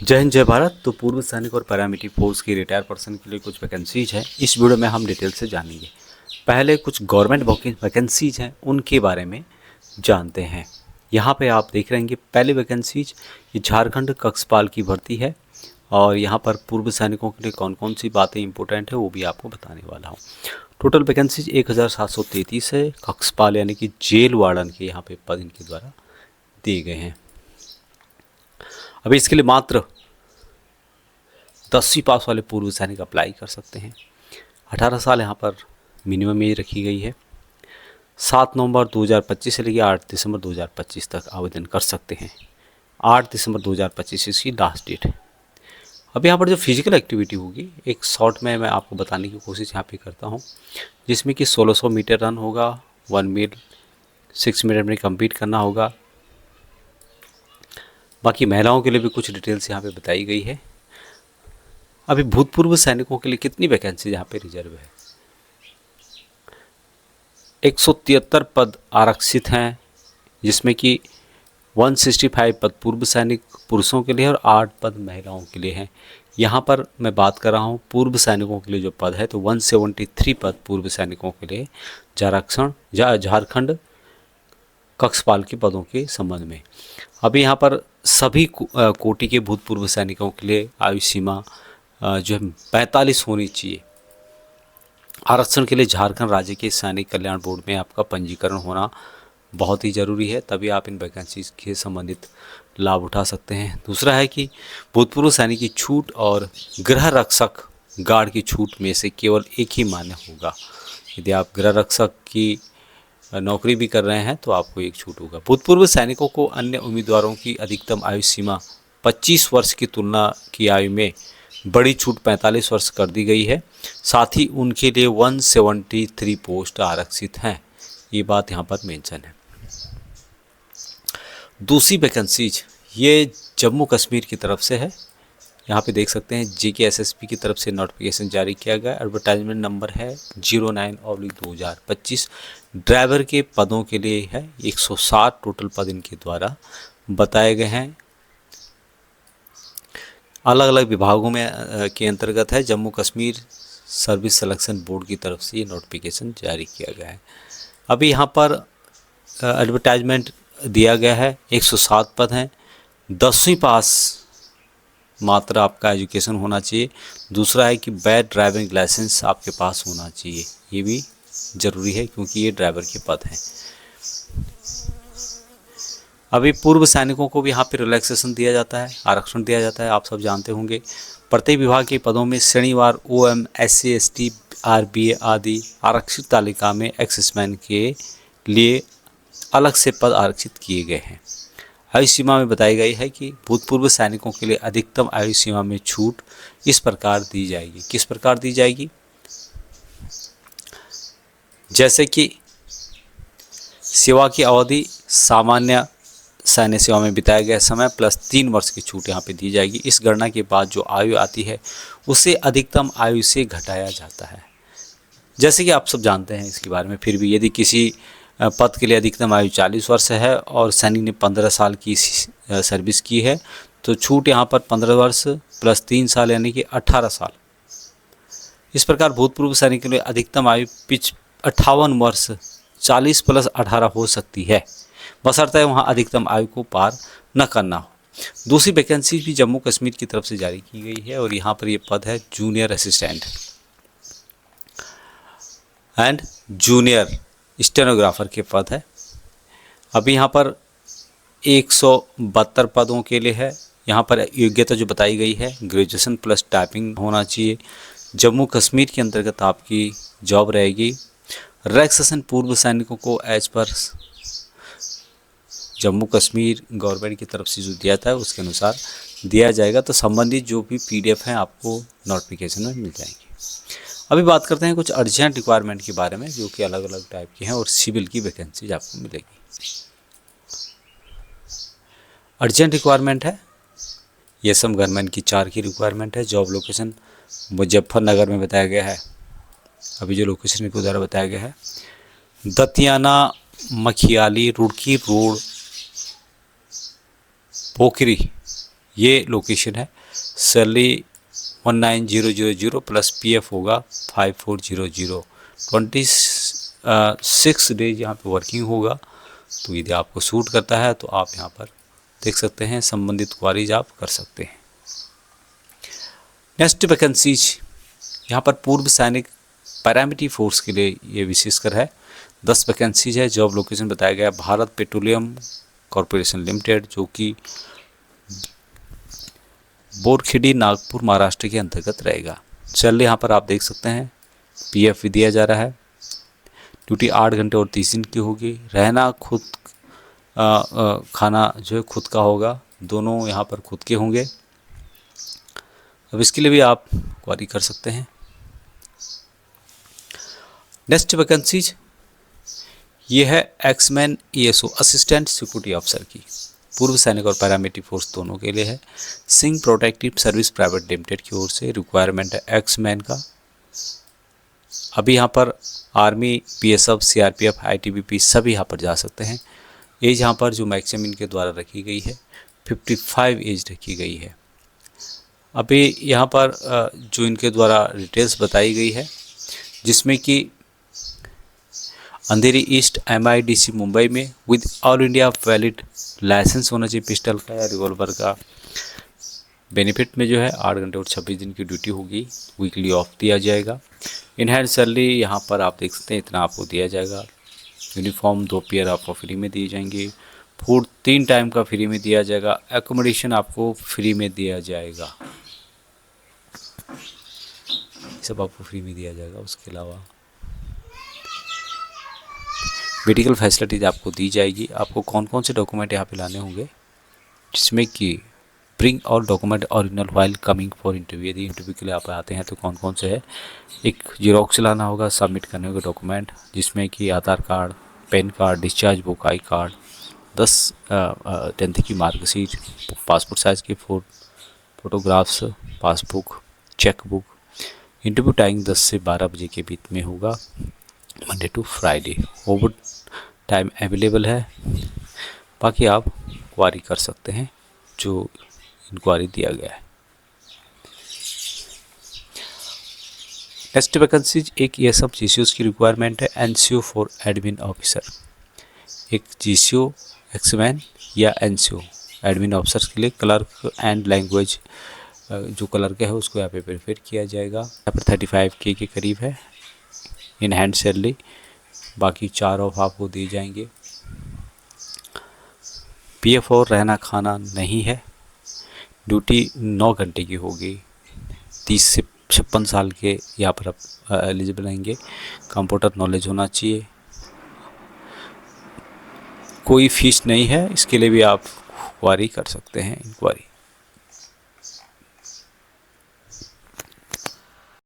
जय हिंद जय भारत। तो पूर्व सैनिक और पैरामिलिट्री फोर्स की रिटायर पर्सन के लिए कुछ वैकेंसीज हैं, इस वीडियो में हम डिटेल से जानेंगे। पहले कुछ गवर्नमेंट वैकेंसीज हैं उनके बारे में जानते हैं। यहाँ पे आप देख रहे हैं पहली वैकेंसीज ये झारखंड कक्षपाल की भर्ती है और यहाँ पर पूर्व सैनिकों के लिए कौन कौन सी बातें इंपॉर्टेंट है वो भी आपको बताने वाला हूँ। टोटल वैकेंसीज 1733 है। कक्षपाल यानी कि जेल वार्डन के यहाँ पे पद इनके द्वारा दिए गए हैं। अभी इसके लिए मात्र 10वीं पास वाले पूर्व सैनिक अप्लाई कर सकते हैं। 18 साल यहाँ पर मिनिमम एज रखी गई है। 7 नवंबर 2025 से लेकर 8 दिसंबर 2025 तक आवेदन कर सकते हैं। 8 दिसंबर 2025 इसकी लास्ट डेट है। अब यहाँ पर जो फिजिकल एक्टिविटी होगी एक शॉर्ट में मैं आपको बताने की कोशिश यहाँ पे करता हूँ, जिसमें कि 1600 मीटर रन होगा, 1 मील 6 मिनट में कंप्लीट करना होगा। बाकी महिलाओं के लिए भी कुछ डिटेल्स यहाँ पे बताई गई है। अभी भूतपूर्व सैनिकों के लिए कितनी वैकेंसी यहाँ पे रिजर्व है? 173 पद आरक्षित हैं, जिसमें कि 165 पद पूर्व सैनिक पुरुषों के लिए और 8 पद महिलाओं के लिए हैं। यहाँ पर मैं बात कर रहा हूँ पूर्व सैनिकों के लिए जो पद है, तो 173 पद पूर्व सैनिकों के लिए झारखंड कक्षपाल के पदों के संबंध में। अभी यहाँ पर सभी कोटि के भूतपूर्व सैनिकों के लिए आयु सीमा जो है 45 होनी चाहिए। आरक्षण के लिए झारखंड राज्य के सैनिक कल्याण बोर्ड में आपका पंजीकरण होना बहुत ही ज़रूरी है, तभी आप इन वैकेंसीज के संबंधित लाभ उठा सकते हैं। दूसरा है कि भूतपूर्व सैनिक की छूट और गृह रक्षक गार्ड की छूट में से केवल एक ही मान्य होगा। यदि आप गृह रक्षक की नौकरी भी कर रहे हैं तो आपको एक छूट होगा। भूतपूर्व सैनिकों को अन्य उम्मीदवारों की अधिकतम आयु सीमा 25 वर्ष की तुलना की आयु में बड़ी छूट 45 वर्ष कर दी गई है। साथ ही उनके लिए 173 पोस्ट आरक्षित हैं, ये बात यहाँ पर मेंशन है। दूसरी वैकेंसीज ये जम्मू कश्मीर की तरफ से है। यहाँ पे देख सकते हैं JKSSP की तरफ से नोटिफिकेशन जारी किया गया। एडवर्टाइजमेंट नंबर है 09/2025। ड्राइवर के पदों के लिए है 160 टोटल पद इनके द्वारा बताए गए हैं। अलग अलग विभागों में के अंतर्गत है। Jammu Kashmir service selection board की तरफ से ये नोटिफिकेशन जारी किया गया है। अभी यहाँ पर एडवर्टाइजमेंट दिया गया है, 107 पद हैं। 10वीं पास मात्र आपका एजुकेशन होना चाहिए। दूसरा है कि वैध ड्राइविंग लाइसेंस आपके पास होना चाहिए, ये भी ज़रूरी है क्योंकि ये ड्राइवर के पद हैं। अभी पूर्व सैनिकों को भी यहाँ पे रिलैक्सेशन दिया जाता है, आरक्षण दिया जाता है, आप सब जानते होंगे। प्रत्येक विभाग के पदों में श्रेणीवार OM, SC, ST, RBA आदि आरक्षित तालिका में एक्सेसमैन के लिए अलग से पद आरक्षित किए गए हैं। आयु सीमा में बताई गई है कि भूतपूर्व सैनिकों के लिए अधिकतम आयु सीमा में छूट इस प्रकार दी जाएगी। किस प्रकार दी जाएगी? जैसे कि सेवा की अवधि सामान्य सैन्य सेवा में बिताया गया समय प्लस 3 वर्ष की छूट यहाँ पे दी जाएगी। इस गणना के बाद जो आयु आती है उसे अधिकतम आयु से घटाया जाता है। जैसे कि आप सब जानते हैं इसके बारे में, फिर भी यदि किसी पद के लिए अधिकतम आयु 40 वर्ष है और सैनिक ने 15 साल की सर्विस की है तो छूट यहाँ पर 15 वर्ष प्लस 3 साल यानी कि 18 साल। इस प्रकार भूतपूर्व सैनिक के लिए अधिकतम आयु 58 वर्ष 40 प्लस 18 हो सकती है, बशर्ते वहाँ अधिकतम आयु को पार न करना हो। दूसरी वैकेंसी भी जम्मू कश्मीर की तरफ से जारी की गई है और यहाँ पर ये पद है junior assistant and junior stenographer के पद है। अभी यहाँ पर 172 पदों के लिए है। यहाँ पर योग्यता जो बताई गई है ग्रेजुएशन प्लस टाइपिंग होना चाहिए। जम्मू कश्मीर के अंतर्गत आपकी जॉब रहेगी। रिलैक्सेशन पूर्व सैनिकों को as per Jammu Kashmir government की तरफ से जो दिया था उसके अनुसार दिया जाएगा। तो संबंधित जो भी PDF हैं आपको नोटिफिकेशन में मिल जाएंगे। अभी बात करते हैं कुछ अर्जेंट रिक्वायरमेंट के बारे में जो कि अलग अलग टाइप की हैं और सिविल की वैकेंसीज आपको मिलेगी। अर्जेंट रिक्वायरमेंट है ये सब गवर्नमेंट की 4 की रिक्वायरमेंट है। जॉब लोकेशन मुजफ्फरनगर में बताया गया है। अभी जो लोकेशन इनके द्वारा बताया गया है दतियाना मखियाली रुड़की रोड पोखरी ये लोकेशन है। सैलरी 19,000 प्लस पीएफ होगा 5,400। 26 डेज यहाँ पे वर्किंग होगा। तो यदि आपको सूट करता है तो आप यहाँ पर देख सकते हैं, संबंधित क्वारीज आप कर सकते हैं। नेक्स्ट वैकेंसीज यहाँ पर पूर्व सैनिक पैरामिलिट्री फोर्स के लिए ये विशेषकर है। 10 वैकेंसीज है। जॉब लोकेशन बताया गया भारत पेट्रोलियम कॉरपोरेशन लिमिटेड, जो कि बोरखेड़ी नागपुर महाराष्ट्र के अंतर्गत रहेगा। सैलरी यहाँ पर आप देख सकते हैं, पीएफ भी दिया जा रहा है। ड्यूटी 8 घंटे और 30 दिन की होगी। रहना खुद, खाना जो है खुद का होगा, दोनों यहाँ पर खुद के होंगे। अब इसके लिए भी आप क्वारी कर सकते हैं। नेक्स्ट वैकेंसीज ये है ex man ESO assistant security officer की, पूर्व सैनिक और पैरामिलिट्री फोर्स दोनों के लिए है। Singh protective service private limited की ओर से रिक्वायरमेंट है एक्समैन का। अभी यहाँ पर आर्मी, PSF, CRPF, ITBP सभी यहाँ पर जा सकते हैं। एज यहाँ पर जो मैक्सिमम इनके द्वारा रखी गई है 55 एज रखी गई है। अभी यहाँ पर जो इनके द्वारा डिटेल्स बताई गई है, जिसमें कि अंधेरी ईस्ट MIDC मुंबई में with all India valid license होना चाहिए पिस्टल का या रिवॉल्वर का। बेनिफिट में जो है 8 घंटे और 26 दिन की ड्यूटी होगी। वीकली ऑफ दिया जाएगा। इन हैंड सैलरी यहाँ पर आप देख सकते हैं, इतना आपको दिया जाएगा। यूनिफॉर्म 2 पेयर आपको फ्री में दिए जाएंगे। फूड 3 टाइम का फ्री में दिया जाएगा। एकोमोडेशन आपको फ्री में दिया जाएगा, सब आपको फ्री में दिया जाएगा। उसके अलावा मेडिकल फैसिलिटीज आपको दी जाएगी। आपको कौन कौन से डॉक्यूमेंट यहाँ पे लाने होंगे, जिसमें कि bring all document original while coming for interview. यदि इंटरव्यू के लिए आप आते हैं तो कौन कौन से है, एक जीरोक्स लाना होगा सबमिट करने होगा डॉक्यूमेंट, जिसमें कि Aadhaar card, PAN card, discharge book, I card, 10th की मार्कशीट, पासपोर्ट साइज़ की photographs, passbook, cheque book. Interview time 10 से 12 बजे के बीच में होगा, Monday to Friday. Over time available है। बाकी आप क्वारी कर सकते हैं जो इंक्वायरी दिया गया है। नेक्स्ट वैकेंसीज एक ये सब GCOs की रिक्वायरमेंट है। NCO फॉर एडमिन ऑफिसर, एक GCO एक्समैन या NCO एडमिन ऑफिसर्स के लिए क्लर्क एंड लैंग्वेज जो क्लर्क है उसको यहाँ पे प्रेफर किया जाएगा। यहाँ पर 35K के करीब है इन हैंड सैलरी। बाकी 4 ऑफ आपको दिए जाएंगे। PF और रहना खाना नहीं है। ड्यूटी 9 घंटे की होगी। 30 से 56 साल के यहाँ पर आप एलिजिबल रहेंगे। कंप्यूटर नॉलेज होना चाहिए। कोई फीस नहीं है, इसके लिए भी आप क्वारी कर सकते हैं, इंक्वायरी।